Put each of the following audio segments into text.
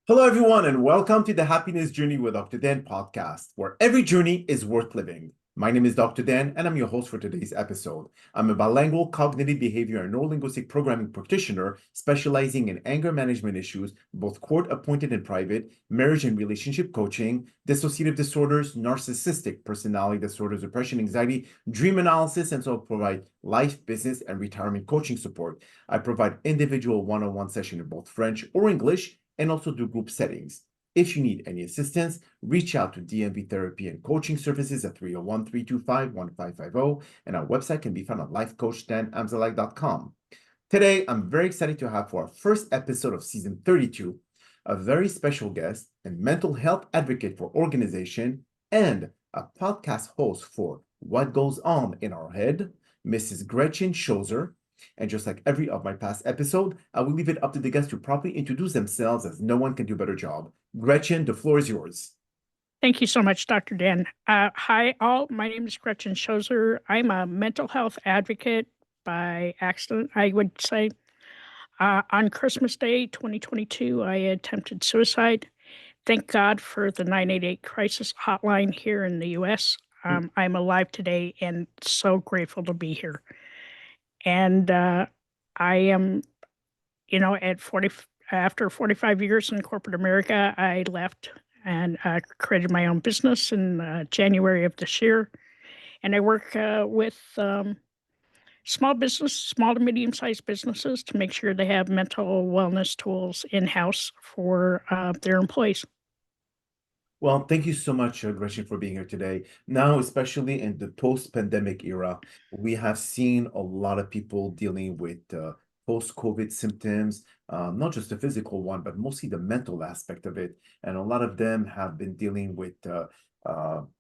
Hello, everyone, and welcome to the Happiness Journey with Dr. Dan podcast, where every journey is worth living. My name is Dr. Dan, and I'm your host for today's episode. I'm a bilingual cognitive behavior and neurolinguistic programming practitioner specializing in anger management issues, both court-appointed and private, marriage and relationship coaching, dissociative disorders, narcissistic personality disorders, depression, anxiety, dream analysis, and so I provide life, business, and retirement coaching support. I provide individual one-on-one session in both French or English, and also do group settings. If you need any assistance, reach out to DMV therapy and coaching services at 301-325-1550, and our website can be found on lifecoach.drdanamzallag.com. Today, I'm very excited to have for our first episode of season 32, a very special guest and mental health advocate for organization and a podcast host for What Goes On in Our Head, Mrs. Gretchen Schoser. And just like every of my past episode, I will leave it up to the guests to properly introduce themselves, as no one can do a better job. Gretchen, the floor is yours. Thank you so much, Dr. Dan. Hi, all. My name is Gretchen Schoser. I'm a mental health advocate by accident, I would say. On Christmas Day, 2022, I attempted suicide. Thank God for the 988 crisis hotline here in the U.S. I'm alive today and so grateful to be here. And I am, after 45 years in corporate America, I left and created my own business in January of this year. And I work with small to medium-sized businesses to make sure they have mental wellness tools in-house for their employees. Well, thank you so much, Gretchen, for being here today. Now, especially in the post-pandemic era, we have seen a lot of people dealing with post-COVID symptoms, not just the physical one, but mostly the mental aspect of it. And a lot of them have been dealing with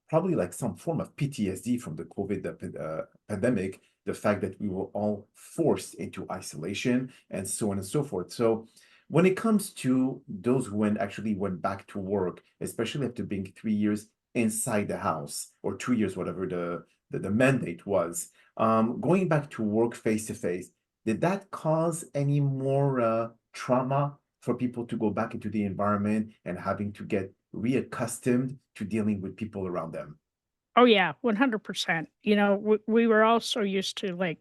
probably like some form of PTSD from the COVID pandemic, the fact that we were all forced into isolation and so on and so forth. So when it comes to those who actually went back to work, especially after being 3 years inside the house, or 2 years, whatever the mandate was, going back to work face to face, did that cause any more trauma for people to go back into the environment and having to get reaccustomed to dealing with people around them? Oh yeah, 100%. We were all so used to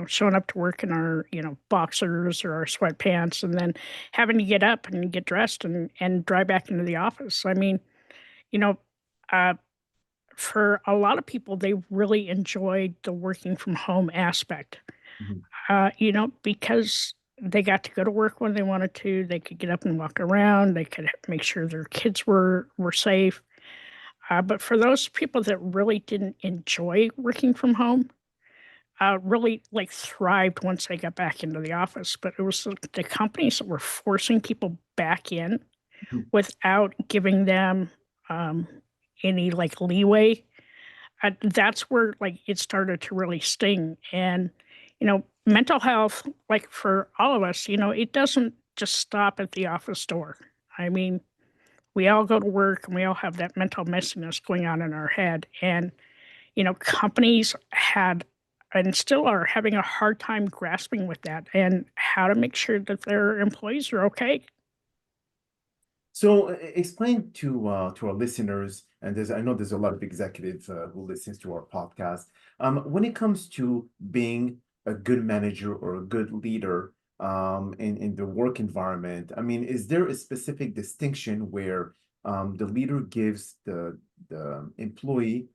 showing up to work in our, boxers or our sweatpants and then having to get up and get dressed and drive back into the office. I mean, you know, uh, for a lot of people, they really enjoyed the working from home aspect, Mhm. because they got to go to work when they wanted to. They could get up and walk around. They could make sure their kids were safe. But for those people that really didn't enjoy working from home, really thrived once they got back into the office. But it was the companies that were forcing people back in Mhm. without giving them um, any leeway. That's where it started to really sting. And mental health, for all of us, it doesn't just stop at the office door. I mean, we all go to work and we all have that mental messiness going on in our head. And, companies had and still are having a hard time grasping with that and how to make sure that their employees are okay. So explain to our listeners, and I know there's a lot of executives who listens to our podcast. When it comes to being a good manager or a good leader in the work environment, I mean, is there a specific distinction where the leader gives the employee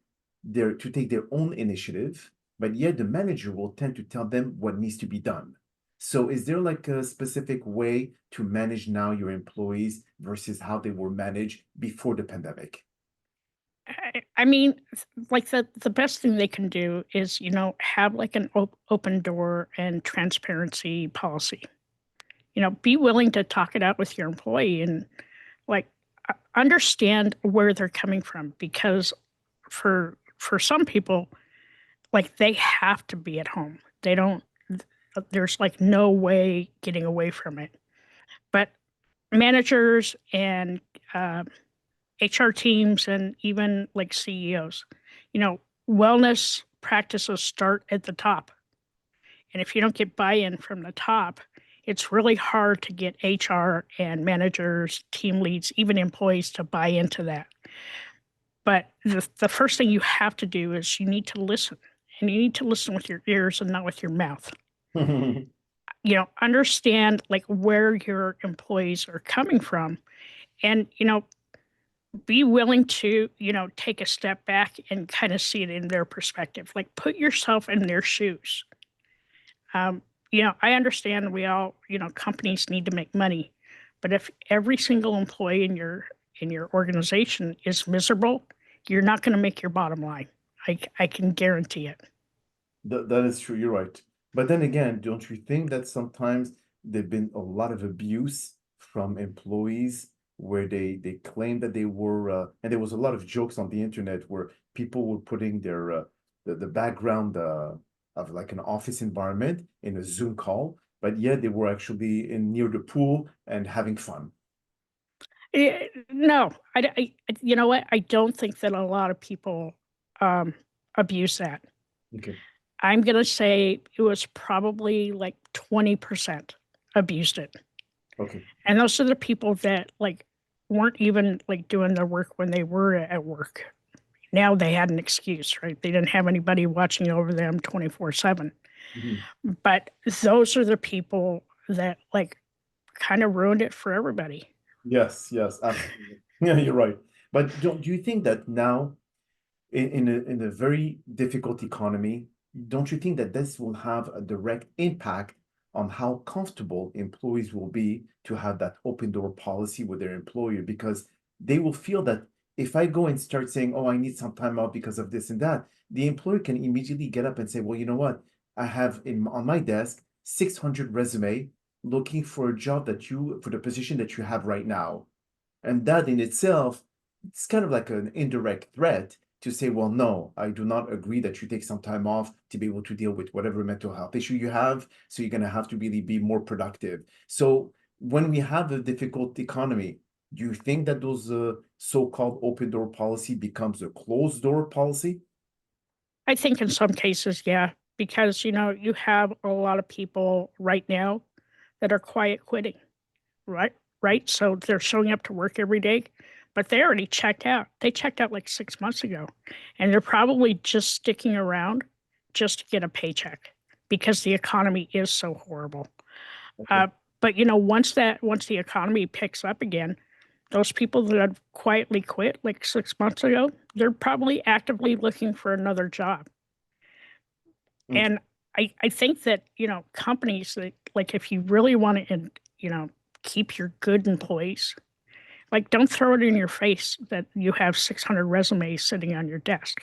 to take their own initiative, but yet the manager will tend to tell them what needs to be done? So is there like a specific way to manage now your employees versus how they were managed before the pandemic? I mean, the best thing they can do is, have an open door and transparency policy. Be willing to talk it out with your employee and like understand where they're coming from because for some people, they have to be at home. They don't there's no way getting away from it. But managers and HR teams and even CEOs, wellness practices start at the top. And if you don't get buy-in from the top, it's really hard to get HR and managers, team leads, even employees to buy into that. But the first thing you have to do is you need to listen, and you need to listen with your ears and not with your mouth. Understand like where your employees are coming from, and be willing to take a step back and kind of see it in their perspective. Like, put yourself in their shoes. um, I understand we all, companies need to make money, but if every single employee in your organization is miserable, you're not going to make your bottom line. I can guarantee it. That is true. You're right. But then again, don't you think that sometimes there've been a lot of abuse from employees where they claim that they were and there was a lot of jokes on the internet where people were putting their the background of like an office environment in a Zoom call, but yet they were actually in near the pool and having fun. No, you know what? I don't think that a lot of people um, abuse that. Okay. I'm going to say it was probably like 20% abused it. Okay. And those are the people that like weren't even like doing their work when they were at work. Now they had an excuse, right? They didn't have anybody watching over them 24/7. Mhm. But those are the people that like kind of ruined it for everybody. Yes, yes, absolutely. Yeah, you're right. But do you think that now in a very difficult economy, don't you think that this will have a direct impact on how comfortable employees will be to have that open door policy with their employer? Because they will feel that if I go and start saying, oh, I need some time out because of this and that, the employer can immediately get up and say, well, you know what? I have on my desk 600 resume looking for a job for the position that you have right now. And that in itself, it's kind of like an indirect threat to say, well, no, I do not agree that you take some time off to be able to deal with whatever mental health issue you have. So you're going to have to really be more productive. So when we have a difficult economy, do you think that those so-called open door policy becomes a closed door policy? I think in some cases, yeah, because you have a lot of people right now that are quiet quitting, right? Right. So they're showing up to work every day, but they already checked out. They checked out like 6 months ago, and they're probably just sticking around just to get a paycheck because the economy is so horrible. Okay. Uh, but once the economy picks up again, those people that had quietly quit like 6 months ago, they're probably actively looking for another job. Okay. And I think that, companies that like if you really want to, keep your good employees, like don't throw it in your face that you have 600 resumes sitting on your desk.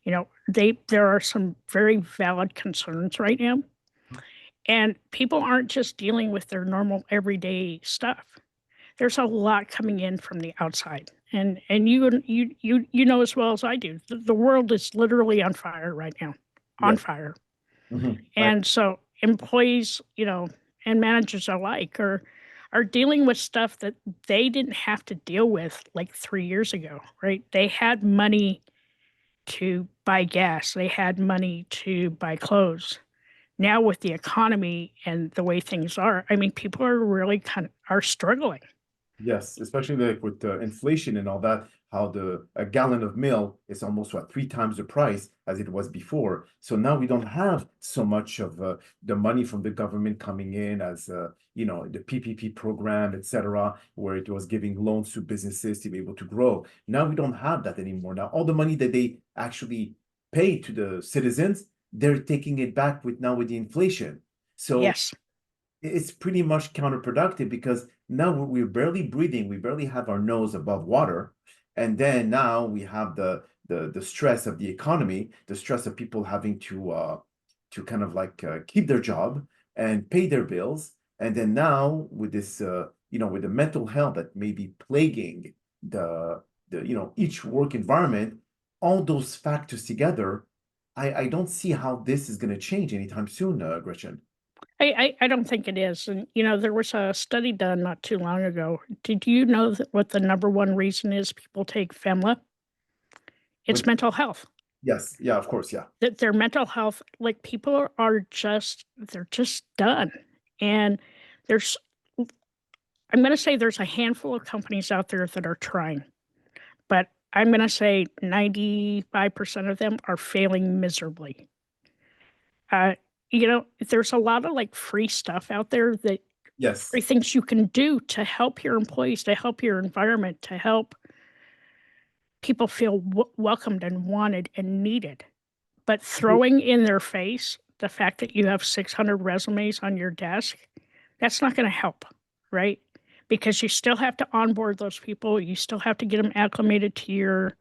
There are some very valid concerns right now, and people aren't just dealing with their normal everyday stuff. There's a lot coming in from the outside. And you know as well as I do, the world is literally on fire right now. On Yes. fire. Right. And so employees, and managers alike are dealing with stuff that they didn't have to deal with like 3 years ago, right? They had money to buy gas, they had money to buy clothes. Now with the economy and the way things are, I mean, people are really kind of are struggling. Yes, especially like with the inflation and all that, how a gallon of milk is almost what 3 times the price as it was before. So now we don't have so much of the money from the government coming in as the PPP program, etc., where it was giving loans to businesses to be able to grow. Now we don't have that anymore. Now all the money that they actually pay to the citizens, they're taking it back with the inflation. So Yes. it's pretty much counterproductive because now we're barely breathing, we barely have our nose above water, and then now we have the stress of the economy, the stress of people having to kind of like keep their job and pay their bills, and then now with this with the mental health that may be plaguing the each work environment, all those factors together, I don't see how this is going to change anytime soon, Gretchen. I don't think it is. And, there was a study done not too long ago. Did you know that what the number one reason is people take FEMLA? It's With mental health. Yes, yeah, of course, yeah. That their mental health, like people are just, they're just done. And There's, I'm going to say there's a handful of companies out there that are trying, but I'm going to say 95% of them are failing miserably. There's a lot of like free stuff out there that Yes. free things you can do to help your employees, to help your environment, to help people feel welcomed and wanted and needed. But throwing in their face the fact that you have 600 resumes on your desk, that's not going to help, right? Because you still have to onboard those people. You still have to get them acclimated to your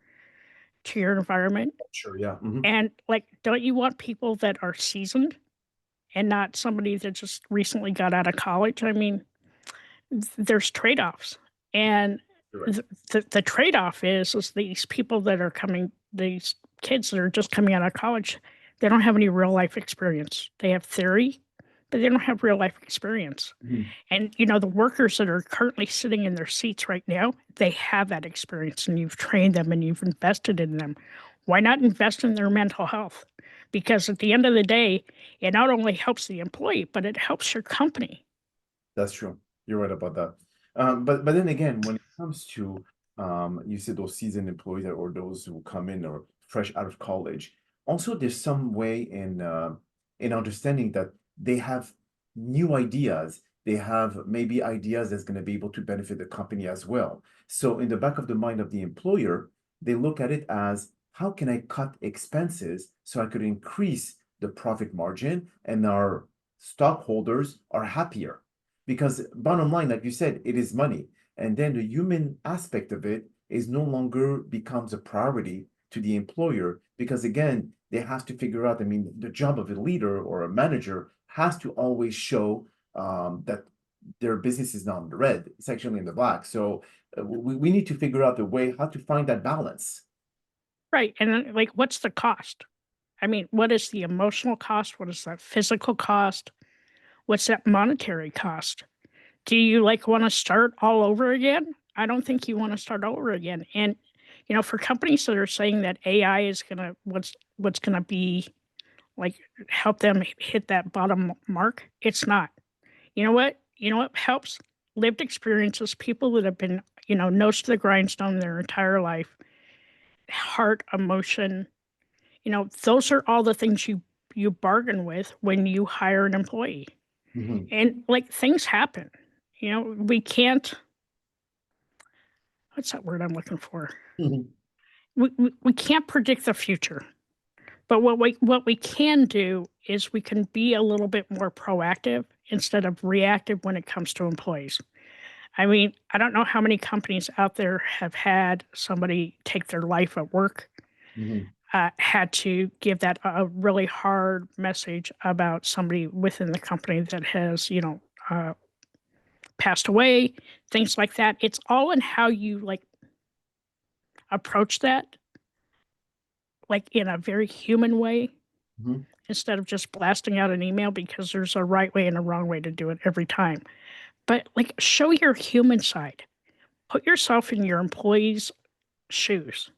environment. Sure. Yeah. And like, don't you want people that are seasoned and not somebody that just recently got out of college? I mean, there's trade-offs. And Right. the trade-off is these people that are coming, these kids that are just coming out of college, they don't have any real life experience. They have theory, but they don't have real life experience. And, the workers that are currently sitting in their seats right now, they have that experience, and you've trained them and you've invested in them. Why not invest in their mental health? Because at the end of the day, it not only helps the employee, but it helps your company. That's true. You're right about that. But then again, when it comes to you said those seasoned employees or those who come in or fresh out of college, also there's some way in understanding that they have new ideas. They have maybe ideas that's going to be able to benefit the company as well. So in the back of the mind of the employer, they look at it as how can I cut expenses so I could increase the profit margin and our stockholders are happier. Because bottom line, like you said, it is money. And then the human aspect of it is no longer becomes a priority to the employer because again, they have to figure out, I mean, the job of a leader or a manager has to always show that their business is not in the red, it's actually in the black. So we need to figure out the way how to find that balance. Right. And then, like, what's the cost? I mean, what is the emotional cost? What is that physical cost? What's that monetary cost? Do you like want to start all over again? I don't think you want to start over again. And for companies that are saying that AI is gonna what's gonna be like help them hit that bottom mark, it's not. You know what? You know what helps? Lived experiences, people that have been, nose to the grindstone their entire life, heart, emotion, those are all the things you bargain with when you hire an employee. And like things happen. We can't, what's that word I'm looking for? We can't predict the future. But what we can do is we can be a little bit more proactive instead of reactive when it comes to employees. I mean, I don't know how many companies out there have had somebody take their life at work, had to give that a really hard message about somebody within the company that has, passed away, things like that. It's all in how you like approach that, like in a very human way, instead of just blasting out an email because there's a right way and a wrong way to do it every time. But like show your human side. Put yourself in your employees' shoes.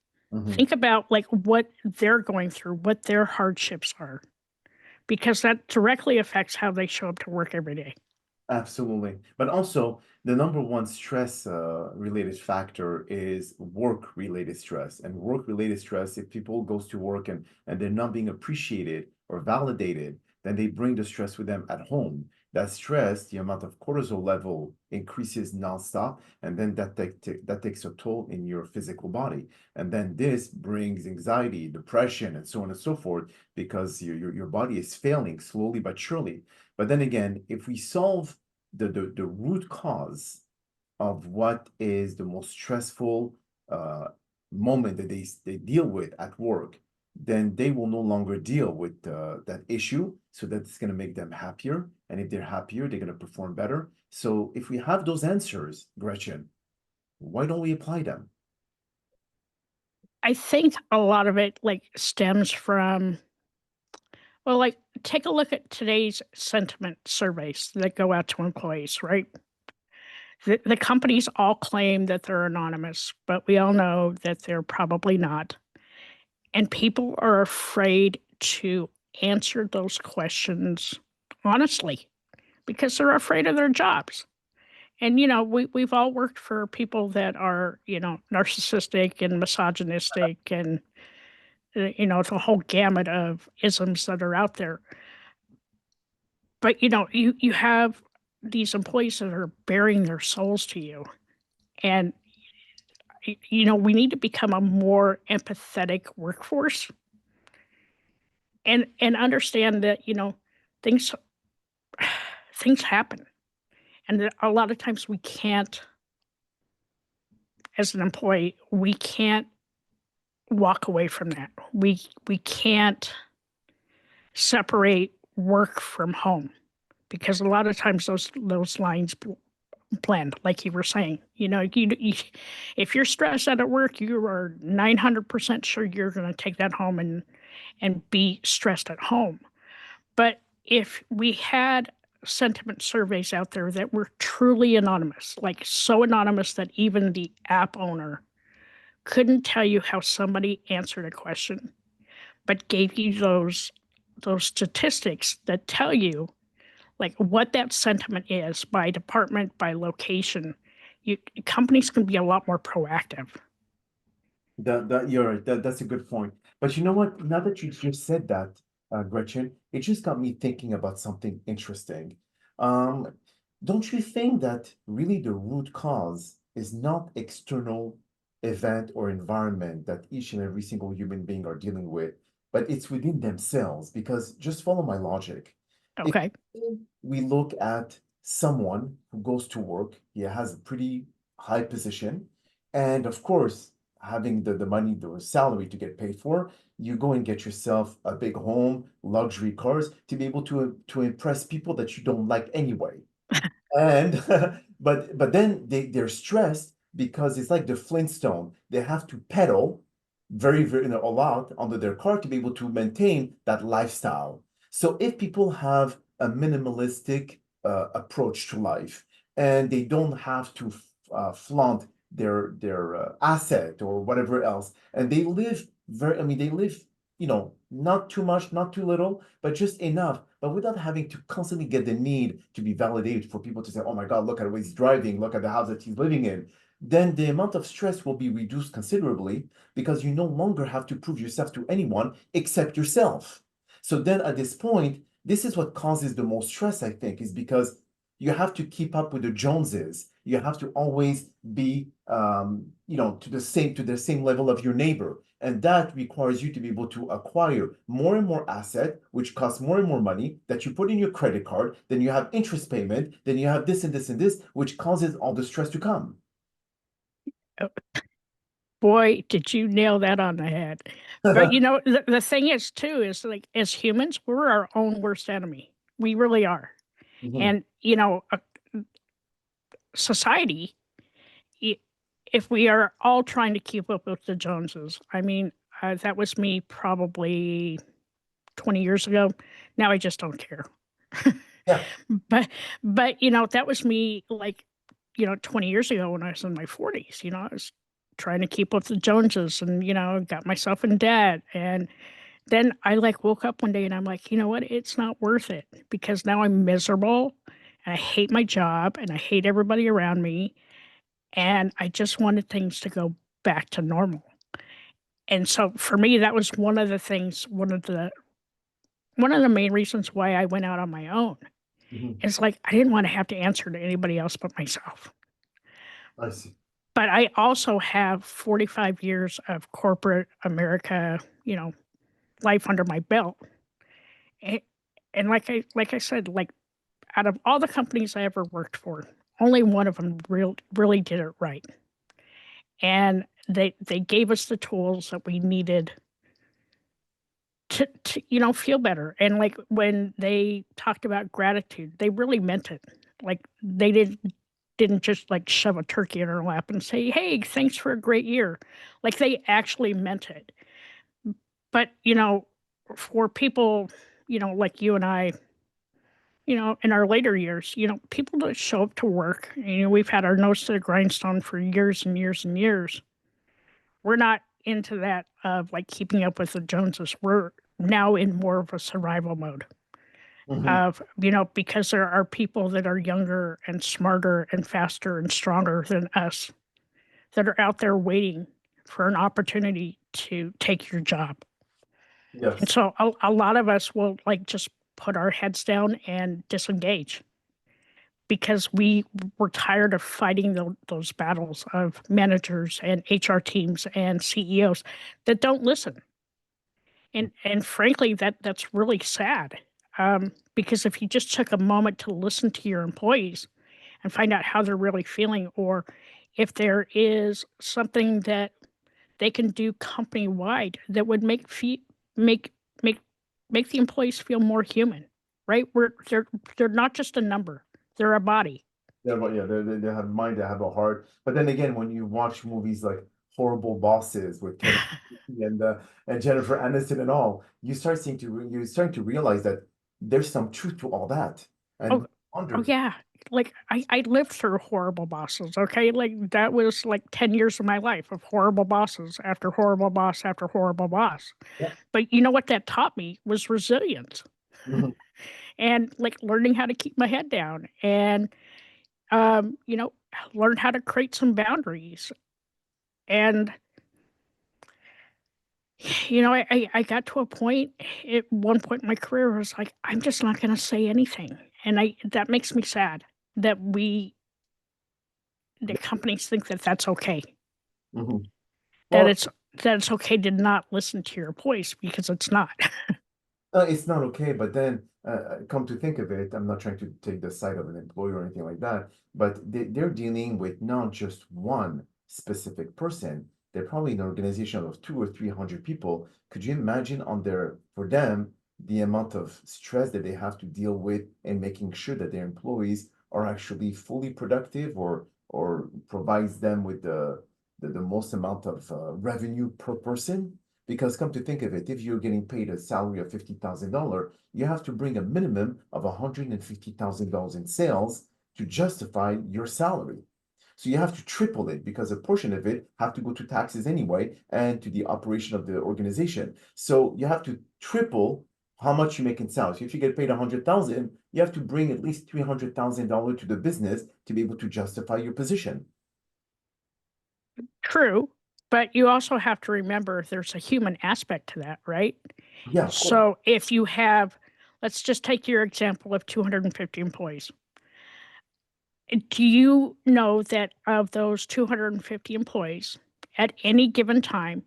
Think about like what they're going through, what their hardships are, because that directly affects how they show up to work every day. Absolutely. But also, the number one stress related factor is work related stress. And work related stress, if people goes to work and they're not being appreciated or validated, then they bring the stress with them at home. That stress, the amount of cortisol level increases nonstop, and then that takes a toll in your physical body. And then this brings anxiety, depression, and so on and so forth, because your body is failing slowly but surely. But then again, if we solve the root cause of what is the most stressful moment that they deal with at work, then they will no longer deal with that issue. So that's going to make them happier. And if they're happier, they're going to perform better. So if we have those answers, Gretchen, why don't we apply them? I think a lot of it like stems from, well, like take a look at today's sentiment surveys that go out to employees, right? The companies all claim that they're anonymous, but we all know that they're probably not. And people are afraid to answer those questions honestly because they're afraid of their jobs. And, we've all worked for people that are, narcissistic and misogynistic and, it's a whole gamut of isms that are out there. But, you have these employees that are bearing their souls to you. And, we need to become a more empathetic workforce and understand that, things things happen. And that a lot of times we can't, as an employee, we can't walk away from that. We can't separate work from home because a lot of times those lines blend, like you were saying. If you're stressed out at work, you are 900% sure you're going to take that home and be stressed at home. But if we had sentiment surveys out there that were truly anonymous, like so anonymous that even the app owner couldn't tell you how somebody answered a question, but gave you those statistics that tell you like what that sentiment is by department, by location, companies can be a lot more proactive. You're right. That's a good point. But you know what? Now that you just said that, Gretchen, it just got me thinking about something interesting. Um, don't you think that really the root cause is not external event or environment that each and every single human being are dealing with, but it's within themselves? Because just follow my logic. If Okay. we look at someone who goes to work, he has a pretty high position, and of course, having the money, the salary to get paid for, you go and get yourself a big home, luxury cars to be able to impress people that you don't like anyway. And but then they're stressed because it's like the Flintstone. They have to pedal very, a lot under their car to be able to maintain that lifestyle. So if people have a minimalistic approach to life and they don't have to flaunt their asset or whatever else, and they live they live, not too much, not too little, but just enough, but without having to constantly get the need to be validated for people to say, oh my God, look at what he's driving, look at the house that he's living in. Then the amount of stress will be reduced considerably because you no longer have to prove yourself to anyone except yourself. So then at this point, this is what causes the most stress, I think, is because you have to keep up with the Joneses. You have to always be, to the same level of your neighbor. And that requires you to be able to acquire more and more asset, which costs more and more money that you put in your credit card. Then you have interest payment. Then you have this and this and this, which causes all the stress to come. Oh, boy, did you nail that on the head. But the thing is too is like as humans, we're our own worst enemy. We really are. Mhm. And society, if we are all trying to keep up with the Joneses, I mean, that was me probably 20 years ago. Now I just don't care. Yeah. But that was me like 20 years ago when I was in my 40s. I was trying to keep up with the Joneses and got myself in debt. And then I like woke up one day and I'm like, you know what? It's not worth it because now I'm miserable and I hate my job and I hate everybody around me. And I just wanted things to go back to normal. And so for me, that was one of the main reasons why I went out on my own. Mhm. It's like I didn't want to have to answer to anybody else but myself. I see. But I also have 45 years of corporate America, life under my belt. And, and like I said, like out of all the companies I ever worked for, only one of them really did it right. And they gave us the tools that we needed to feel better. And like when they talked about gratitude, they really meant it. Like they didn't just like shove a turkey in our lap and say, "Hey, thanks for a great year." Like they actually meant it. But for people, like you and I, in our later years, people that show up to work, we've had our nose to the grindstone for years and years and years. We're not into that of like keeping up with the Joneses. We're now in more of a survival mode. Mhm. of, because there are people that are younger and smarter and faster and stronger than us that are out there waiting for an opportunity to take your job. And Yes. so a lot of us will like just put our heads down and disengage because we were tired of fighting those battles of managers and HR teams and CEOs that don't listen. And frankly, that's really sad. Because if you just took a moment to listen to your employees and find out how they're really feeling, or if there is something that they can do company wide that would make make make the employees feel more human, right? They're not just a number; they're a body. Yeah, they have mind, they have a heart. But then again, when you watch movies like Horrible Bosses with Kevin Spacey and Jennifer Aniston and all, you're starting to realize that there's some truth to all that. Oh, And oh wonder, yeah. Like I lived through horrible bosses. Okay, like that was like 10 years of my life of horrible bosses after horrible boss after horrible boss. yeah, But you know what that taught me was resilience mhm, and like learning how to keep my head down and you know, learn how to create some boundaries. And I got to a point at one point in my career where I was like, I'm just not going to say anything, and I that makes me sad that the companies think that that's okay, mhm. that Well, it's okay to not listen to your employees because it's not. it's not okay, but then come to think of it, I'm not trying to take the side of an employer or anything like that, but they're dealing with not just one specific person. They're probably an organization of 200 or 300 people. Could you imagine for them, the amount of stress that they have to deal with and making sure that their employees are actually fully productive or provides them with the most amount of revenue per person? Because come to think of it, if you're getting paid a salary of $50,000, you have to bring a minimum of $150,000 in sales to justify your salary. So you have to triple it because a portion of it have to go to taxes anyway and to the operation of the organization. So you have to triple how much you make in sales. If you get paid 100,000, you have to bring at least $300,000 to the business to be able to justify your position. True, but you also have to remember there's a human aspect to that, right? Yeah, of course. So if you have, let's just take your example of 250 employees. Do you know that of those 250 employees, at any given time,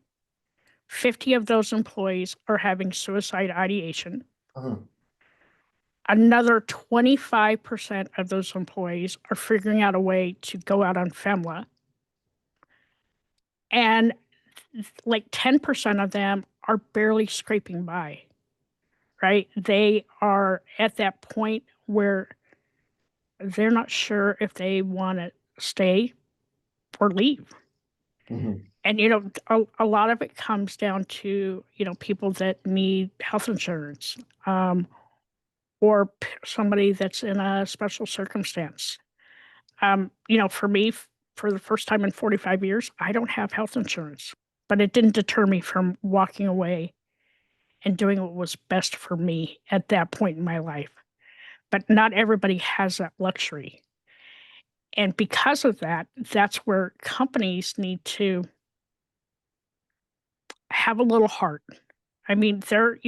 50 of those employees are having suicide ideation? Mhm, Another 25% of those employees are figuring out a way to go out on FEMLA. And like 10% of them are barely scraping by, right? They are at that point where they're not sure if they want to stay or leave. mhm, And, a lot of it comes down to, people that need health insurance, or somebody that's in a special circumstance. For me, for the first time in 45 years, I don't have health insurance, but it didn't deter me from walking away and doing what was best for me at that point in my life. But not everybody has that luxury. And because of that, that's where companies need to have a little heart. I mean, they're,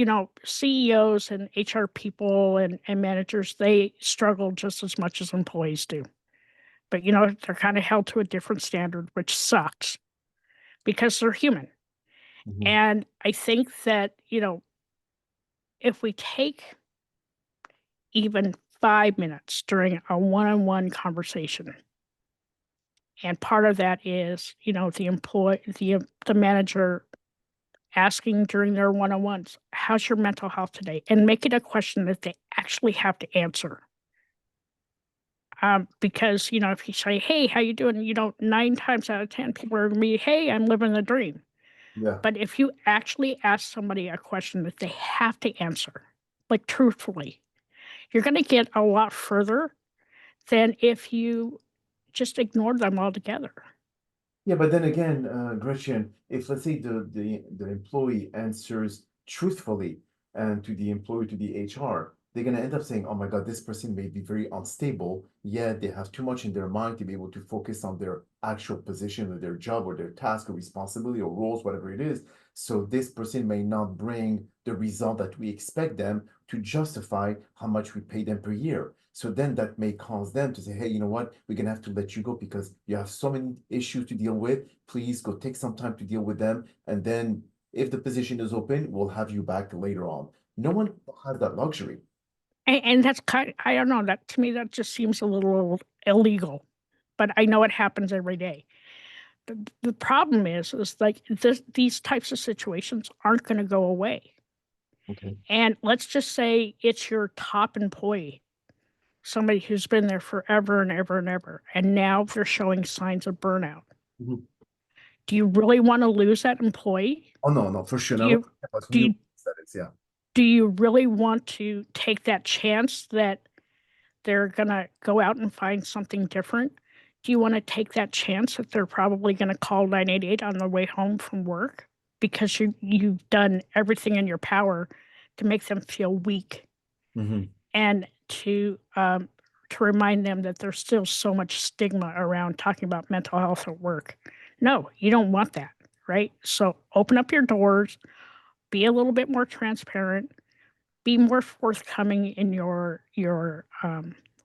CEOs and HR people and managers, they struggle just as much as employees do. But, they're kind of held to a different standard, which sucks because they're human. mhm. And I think that, if we take even 5 minutes during a one-on-one conversation, and part of that is, the manager asking during their one-on-ones, how's your mental health today? And make it a question that they actually have to answer. Because, if you say, hey, how you doing? 9 times out of 10, people are going to be, hey, I'm living the dream. Yeah. But if you actually ask somebody a question that they have to answer, like truthfully, you're going to get a lot further than if you just ignore them altogether. Yeah, but then again, Gretchen, if let's say the employee answers truthfully and to the employee to the HR, they're going to end up saying, oh my God, this person may be very unstable, yet they have too much in their mind to be able to focus on their actual position or their job or their task or responsibility or roles, whatever it is. So this person may not bring the result that we expect them to justify how much we pay them per year. So then that may cause them to say, hey, you know what, we're going to have to let you go because you have so many issues to deal with. Please go take some time to deal with them. And then if the position is open, we'll have you back later on. No one has that luxury. And that's I don't know, that to me, that just seems a little illegal, but I know it happens every day. The problem is like these types of situations aren't going to go away. Okay. And let's just say it's your top employee, somebody who's been there forever and ever and ever, and now they're showing signs of burnout. Mhm. Do you really want to lose that employee? Oh, no, for sure. Do No, you but do who you, that is, yeah. do you really want to take that chance that they're going to go out and find something different? Do you want to take that chance that they're probably going to call 988 on their way home from work because you've done everything in your power to make them feel weak Mm-hmm. and to remind them that there's still so much stigma around talking about mental health at work? No, you don't want that, right? So open up your doors, be a little bit more transparent, be more forthcoming in your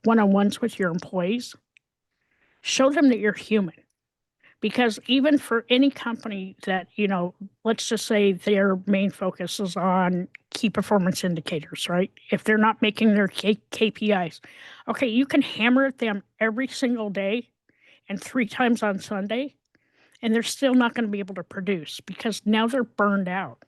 one-on-ones with your employees. Show them that you're human. Because even for any company that, let's just say their main focus is on key performance indicators, right? If they're not making their KPIs, okay, you can hammer at them every single day and 3 times on Sunday, and they're still not going to be able to produce because now they're burned out.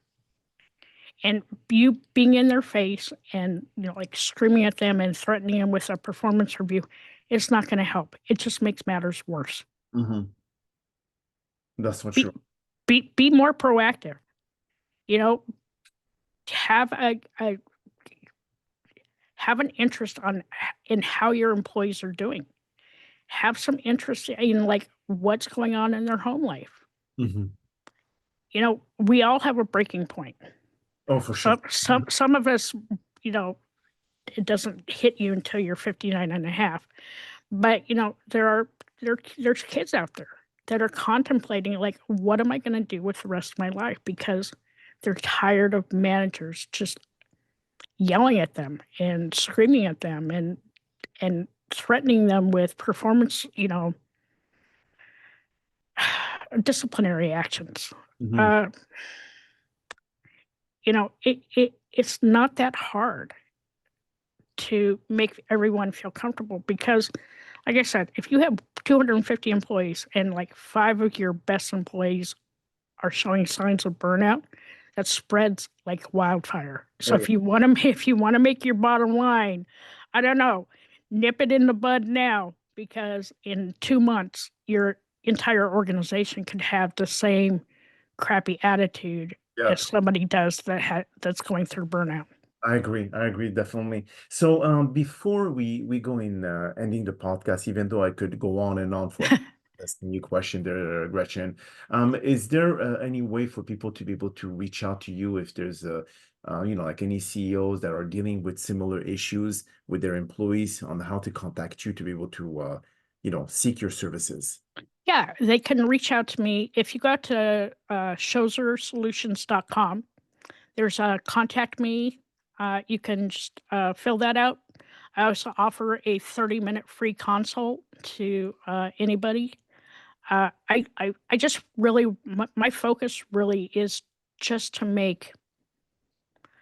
And you being in their face and like screaming at them and threatening them with a performance review, it's not going to help. It just makes matters worse. Mm-hmm. That's for Be sure. be more proactive. You know, have have an interest in how your employees are doing. Have some interest in like what's going on in their home life. Mm-hmm. We all have a breaking point. Oh, for sure. Some of us, it doesn't hit you until you're 59 and a half. But, there's kids out there that are contemplating, like, what am I going to do with the rest of my life? Because they're tired of managers just yelling at them and screaming at them and threatening them with performance, disciplinary actions. Mm-hmm. Uh, it's not that hard to make everyone feel comfortable because, like I said, if you have 250 employees and like 5 of your best employees are showing signs of burnout, that spreads like wildfire. So Oh, yeah. if you want to make your bottom line, I don't know, nip it in the bud now because in 2 months your entire organization could have the same crappy attitude Yeah. as somebody does that's going through burnout. I agree. I agree, definitely. So, before we go in ending the podcast, even though I could go on and on for asking you question there, Gretchen, is there any way for people to be able to reach out to you if there's like any CEOs that are dealing with similar issues with their employees on how to contact you to be able to seek your services? Yeah, they can reach out to me. If you go to shosersolutions.com, there's a contact me. You can just fill that out. I also offer a 30-minute free consult to anybody. I just really, my focus really is just to make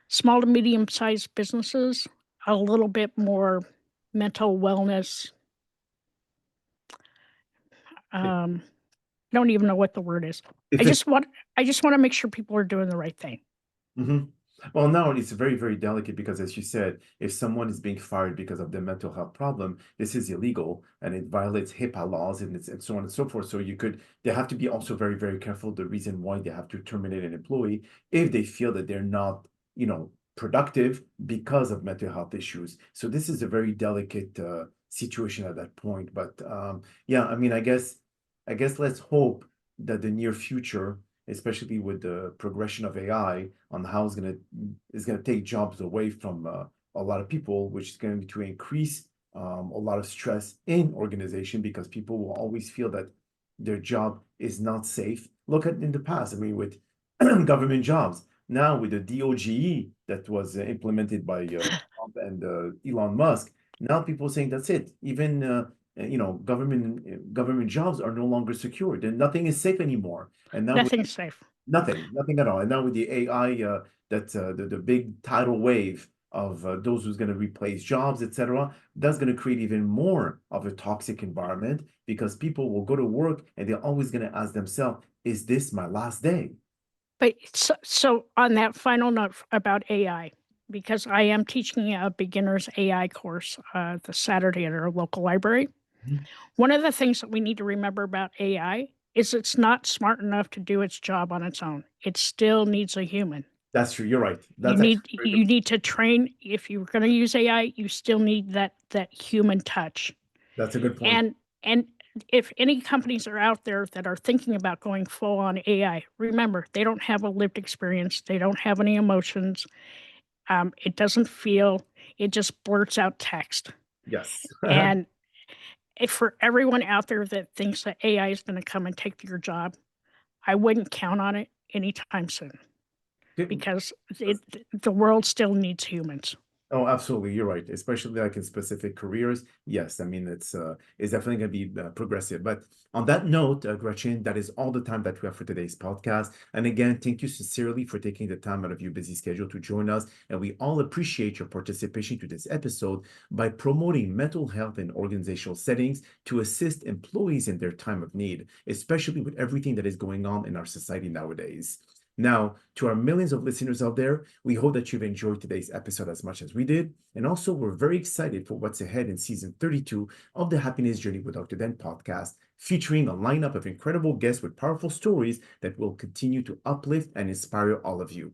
small to medium-sized businesses a little bit more mental wellness. I don't even know what the word is. I If it's just want I just want to make sure people are doing the right thing. hmm Well, now it's very, very delicate because, as you said, if someone is being fired because of their mental health problem, this is illegal and it violates HIPAA laws and so on and so forth. So they have to be also very, very careful the reason why they have to terminate an employee if they feel that they're not, productive because of mental health issues. So this is a very delicate situation at that point. But yeah, I mean, I guess let's hope that the near future, especially with the progression of AI, on how it's gonna take jobs away from a lot of people, which is going to increase a lot of stress in organization because people will always feel that their job is not safe. Look at in the past, I mean, with government jobs. Now with the DOGE that was implemented by Trump and Elon Musk, now people saying that's it. Even government jobs are no longer secure. Then nothing is safe anymore. And now with Nothing's safe. nothing at all. And now with the AI, the big tidal wave of those who's going to replace jobs, etc., that's going to create even more of a toxic environment because people will go to work and they're always going to ask themselves, "Is this my last day?" But so on that final note about AI, because I am teaching a beginner's AI course the Saturday at our local library. Mhm. One of the things that we need to remember about AI is it's not smart enough to do its job on its own. It still needs a human. That's true. You're right. You That's actually need a very good. you need to train. If you're going to use AI, you still need that human touch. That's a good point. And if any companies are out there that are thinking about going full on AI, remember they don't have a lived experience. They don't have any emotions. It doesn't feel. It just blurts out text. Yes. And if for everyone out there that thinks that AI is going to come and take your job, I wouldn't count on it anytime soon because the world still needs humans. Oh, absolutely. You're right. Especially like in specific careers. Yes, I mean, it's definitely going to be progressive. But on that note, Gretchen, that is all the time that we have for today's podcast. And again, thank you sincerely for taking the time out of your busy schedule to join us. And we all appreciate your participation to this episode by promoting mental health in organizational settings to assist employees in their time of need, especially with everything that is going on in our society nowadays. Now, to our millions of listeners out there, we hope that you've enjoyed today's episode as much as we did. And also, we're very excited for what's ahead in season 32 of the Happiness Journey with Dr. Dan podcast, featuring a lineup of incredible guests with powerful stories that will continue to uplift and inspire all of you.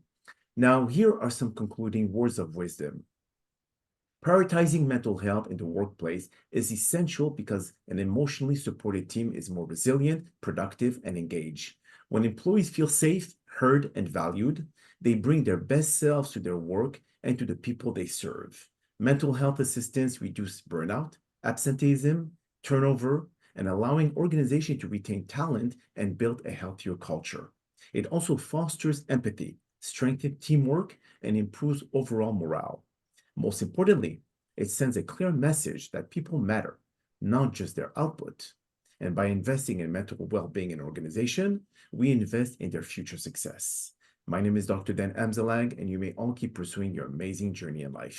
Now, here are some concluding words of wisdom. Prioritizing mental health in the workplace is essential because an emotionally supported team is more resilient, productive, and engaged. When employees feel safe, heard, and valued, they bring their best selves to their work and to the people they serve. Mental health assistance reduces burnout, absenteeism, turnover, and allowing organizations to retain talent and build a healthier culture. It also fosters empathy, strengthens teamwork, and improves overall morale. Most importantly, it sends a clear message that people matter, not just their output. And by investing in mental well-being in an organization, we invest in their future success. My name is Dr. Dan Amzallag, and you may all keep pursuing your amazing journey in life.